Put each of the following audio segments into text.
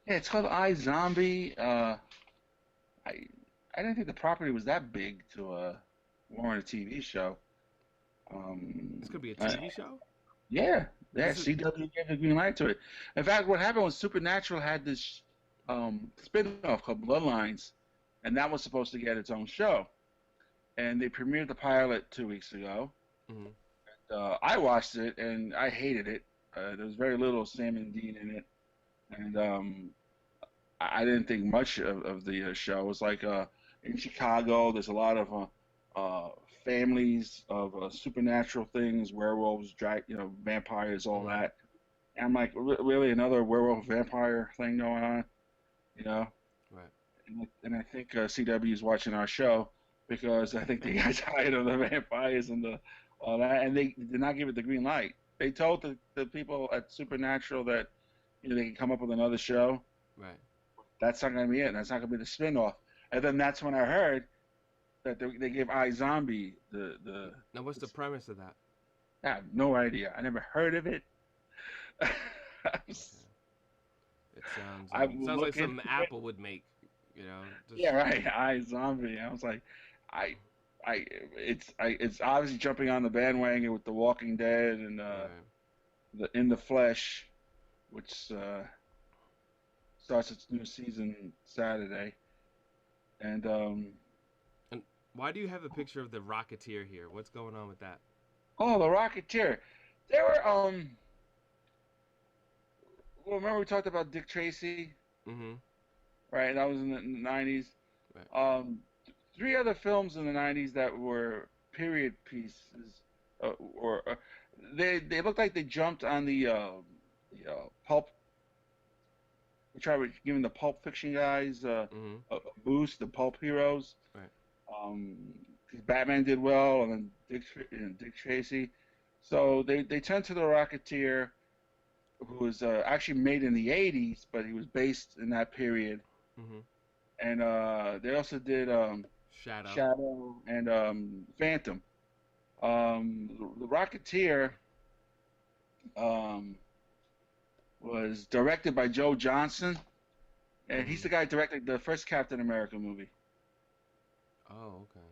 Yeah, it's called iZombie. I I didn't think the property was that big to warrant a TV show. This could be a Uh, TV show. yeah, This is CW gave the green light to it. In fact, what happened was Supernatural had this spin-off called Bloodlines, and that was supposed to get its own show. And they premiered the pilot 2 weeks ago. mhm. I watched it and I hated it. There was very little Sam and Dean in it, and I didn't think much of the show. It was like in Chicago. There's a lot of families of supernatural things, werewolves, vampires, all Mhm. that. And I'm like, really another werewolf vampire thing going on, you know? Right. And I think CW is watching our show because I think they got tired of the vampires and the all that, and they did not give it the green light. They told the people at Supernatural that they can come up with another show. Right. That's not going to be it. That's not going to be the spinoff. And then that's when I heard that they gave iZombie Now, what's the premise of that? I have no idea. I never heard of it. Okay. It I sounds like look into something it. Apple would make. Yeah, Just right. iZombie. I was like, I, it's obviously jumping on the bandwagon with The Walking Dead and right. the In the Flesh, which starts its new season Saturday. And And why do you have a picture of the Rocketeer here? What's going on with that? oh, the Rocketeer. There were well, remember we talked about Dick Tracy, Mm-hmm. right? That was in the 90s. Right. Three other films in the 90s that were period pieces, or they looked like they jumped on the pulp. We tried giving the Pulp Fiction guys Mm-hmm. a boost, the Pulp Heroes. Right. 'Cause Batman did well, and then Dick Tracy. So they turned to the Rocketeer, who was actually made in the 80s, but he was based in that period. Mm-hmm. And they also did Shadow. Shadow and Phantom. The Rocketeer um, was directed by Joe Johnson, and he's Mm-hmm. the guy who directed the first Captain America movie. Oh, okay.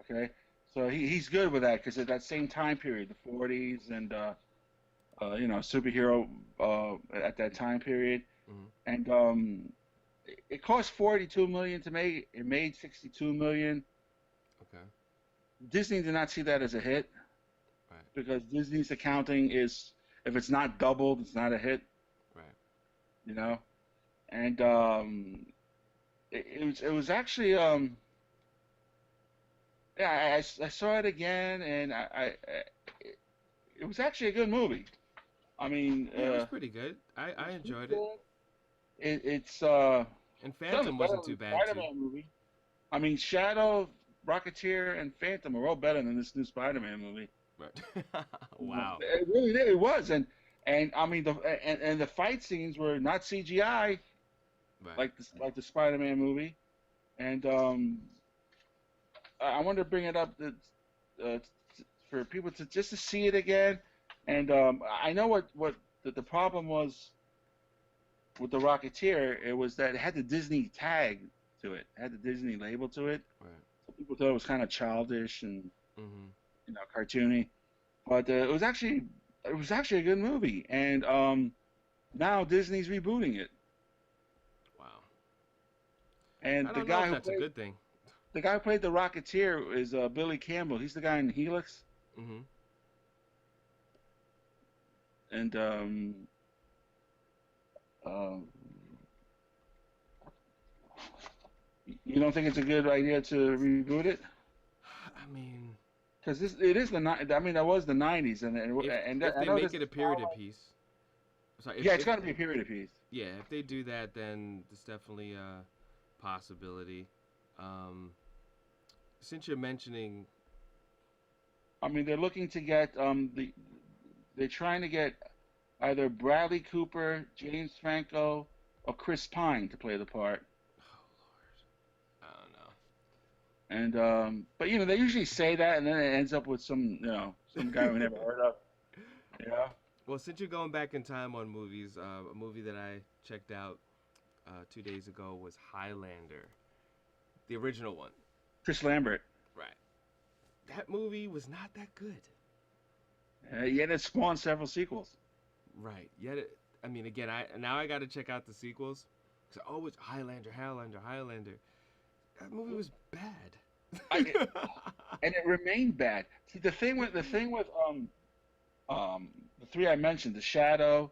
Okay, so he's good with that because at that same time period, the 40s, and superhero at that time period, Mm-hmm. and it cost 42 million to make. It made 62 million. Okay. Disney did not see that as a hit Right. because Disney's accounting is if it's not doubled, it's not a hit, Right. you know. And it was actually yeah, I saw it again, and it was actually a good movie. I mean, Yeah, it was pretty good. I it's pretty enjoyed it. good. It's And certainly Phantom better wasn't than too the bad too. Spider-Man movie. I mean, Shadow, Rocketeer, and Phantom are all better than this new Spider-Man movie. Right. Wow. It really did. It was, and I mean and the fight scenes were not CGI Right. like the Spider-Man movie. And I wanted to bring it up for people to just to see it again. And I know what the problem was with the Rocketeer. It was that it had the Disney tag to it, it had the Disney label to it. Right. So people thought it was kind of childish and Mm-hmm. cartoony. But it was actually a good movie. And now Disney's rebooting it. Wow. I And don't know if that's a good thing. the guy who played the Rocketeer is Billy Campbell. He's the guy in Helix. Mm-hmm. And um, you don't think it's a good idea to reboot it? I mean, Because it is I mean, that was the 90s, if I they know make this it a is period piece, sorry, yeah, it's got to be a period piece. yeah, if they do that, then it's definitely a possibility. Um, since you're mentioning, I mean, they're looking to get they're trying to get either Bradley Cooper, James Franco, or Chris Pine to play the part. oh Lord, I don't know. And but they usually say that, and then it ends up with some guy we never heard of. You know? Well, since you're going back in time on movies, a movie that I checked out 2 days ago was Highlander, the original one. Chris Lambert. Right. That movie was not that good. Yet it spawned several sequels. Right. Yet, I mean, again, I got to check out the sequels. Cause it's Highlander, Highlander, Highlander. That movie was I, bad. and it remained bad. See, the thing with um the three I mentioned, the Shadow,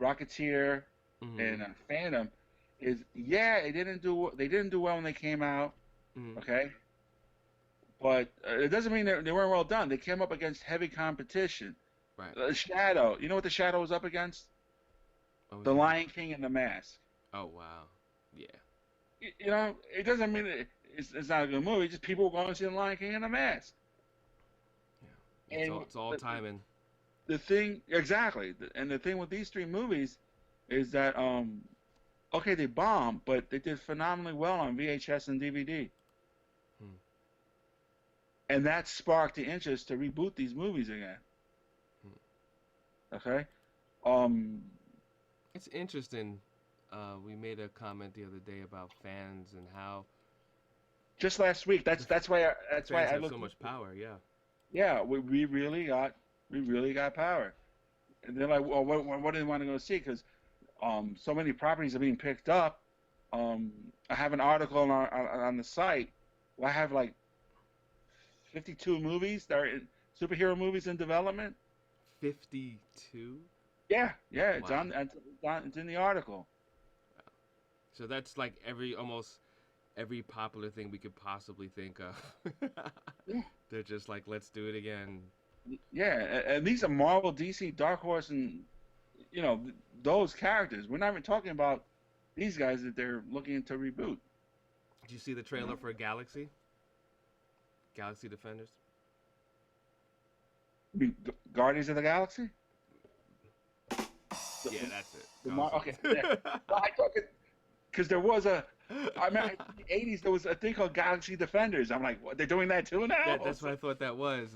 Rocketeer, hmm and Phantom, is yeah, they didn't do well when they came out. hmm Okay, but it doesn't mean they weren't well done. They came up against heavy competition. Right. The Shadow, you know what the Shadow was up against? What was The that? Lion King and the Mask. Oh wow. Yeah. You know, it doesn't mean it's not a good movie. Just people were going to see the Lion King and the Mask. Yeah. And It's all timing. the thing exactly, and the thing with these three movies is that okay, they bombed, but they did phenomenally well on VHS and DVD, Hmm. and that sparked the interest to reboot these movies again. Hmm. Okay, um, It's interesting. We made a comment the other day about fans and how just last week. the, the That's why fans I have so looked. much power. Yeah. Yeah, we really got power, and they're like, well, what do they want to go see? Because so many properties are being picked up. I have an article on the site. Where I have like 52 movies that are superhero movies in development. 52. Yeah, Wow. it's in the article. So that's like almost every popular thing we could possibly think of. Yeah, They're just like, let's do it again. yeah, and these are Marvel, DC, Dark Horse, and you know those characters. We're not even talking about these guys that they're looking to reboot. Did you see the You trailer know, for Galaxy Defenders? I mean, Guardians of the Galaxy. The, Yeah, the, that's it. Okay, yeah. Well, I thought because there was a I mean, in the '80s there was a thing called Galaxy Defenders. I'm like, what? They're doing that too now? That's what I thought that was.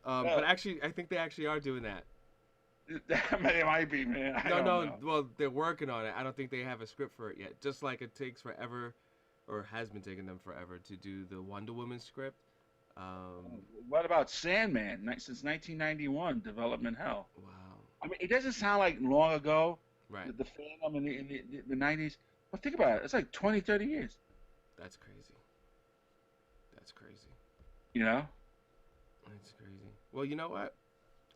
No, But actually, I think they actually are doing that. it might be, man. I No, don't no. know. Well, they're working on it. I don't think they have a script for it yet. Just like it takes forever, or has been taking them forever to do the Wonder Woman script. Um, What about Sandman? Since 1991, development hell. wow. I mean, it doesn't sound like long ago, Right. the Phantom in the '90s. But think about it. It's like 20, 30 years. That's crazy. That's crazy. You know? That's crazy. Well, you know what?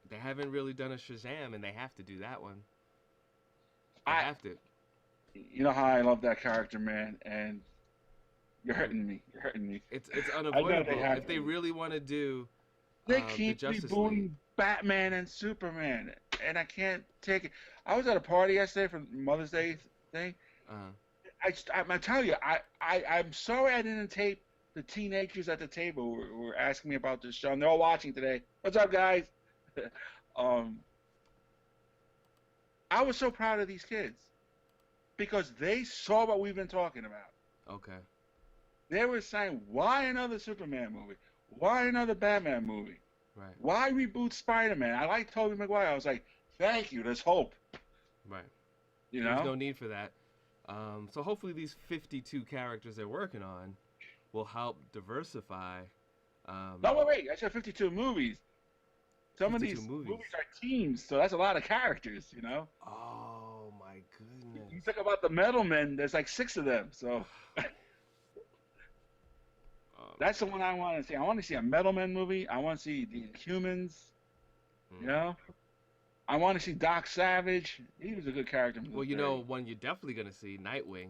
They haven't really done a Shazam, and they have to do that one. They I, have to. you know how I love that character, man. And you're hurting me. You're hurting me. It's I know they unavoidable. have If they to. really want to do They the keep Justice League, rebooting Batman and Superman, and I can't take it. I was at a party yesterday for Mother's Day thing. uh, I tell you, I'm sorry I didn't tape the teenagers at the table were asking me about this show, and they're all watching today. What's up, guys? um, I was so proud of these kids because they saw what we've been talking about. okay, They were saying, why another Superman movie? Why another Batman movie? right, Why reboot Spider-Man? I like Tobey Maguire. I was like, thank you. There's hope. right. You There was know? no need for that. So hopefully these 52 characters they're working on will help diversify. Um, No, wait. I said 52 movies. Some of 52 these movies. movies are teams, so that's a lot of characters. You know? Oh my You goodness. talk about the Metal Men. There's like six of them. So Um, that's the one I want to see. I want to see a Metal Men movie. I want to see the Inhumans. You hmm. know? I want to see Doc Savage. He was a good character. Well, you know, one you're definitely gonna see, Nightwing.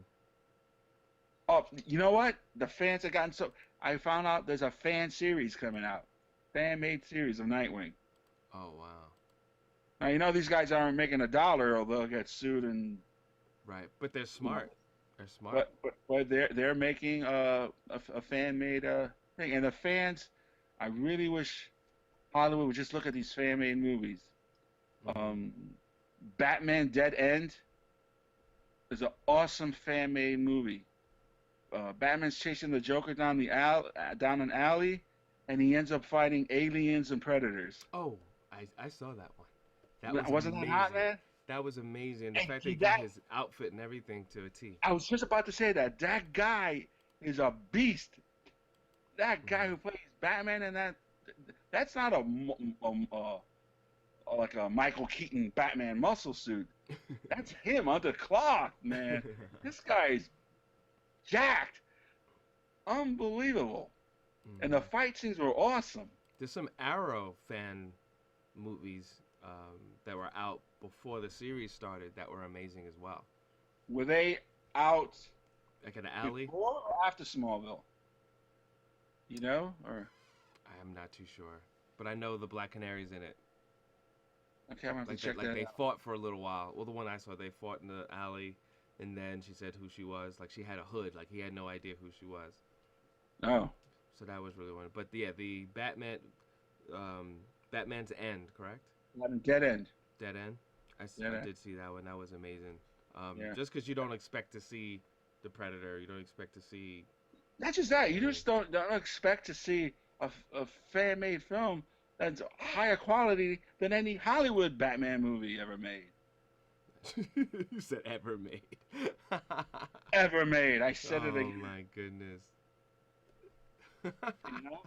Oh, you know what? The fans have gotten so. I found out there's a fan series coming out, fan made series of Nightwing. Oh wow. Now you know these guys aren't making a dollar, or they'll get sued and. Right, but they're You know, smart. They're smart. but they're making a fan made thing, and the fans. I really wish Hollywood would just look at these fan made movies. hmm Um, Batman Dead End is an awesome fan made movie. Batman's chasing the Joker down an alley, and he ends up fighting aliens and predators. Oh, I saw that one. That was Wasn't that hot, amazing. man? That was amazing. The And fact they he, got that his outfit and everything to a T. I was just about to say that that guy is a beast. That guy Mhm. who plays Batman and that's not like a Michael Keaton Batman muscle suit. That's him under cloth, man. This guy's jacked, unbelievable, and the Mhm. fight scenes were awesome. There's some Arrow fan movies that were out before the series started that were amazing as well. Were they out Like an alley. before or after Smallville? You know, or I'm not too sure, but I know the Black Canary's in it. okay, I'm gonna have to Like that, check like that they out. fought for a little while. Well, the one I saw, they fought in the alley, and then she said who she was. Like she had a hood. Like he had no idea who she was. No, So that was really one. But yeah, the Batman, um, Batman's End, correct? not a dead end. Dead End. Dead I end. did see that one. That was amazing. Yeah. Just because you don't expect to see the Predator, you don't expect to see. Not just that, you Batman. just don't expect to see a fan-made film that's higher quality than any Hollywood Batman movie ever made. You said ever made. Ever made. I said it Oh again. my goodness. You know.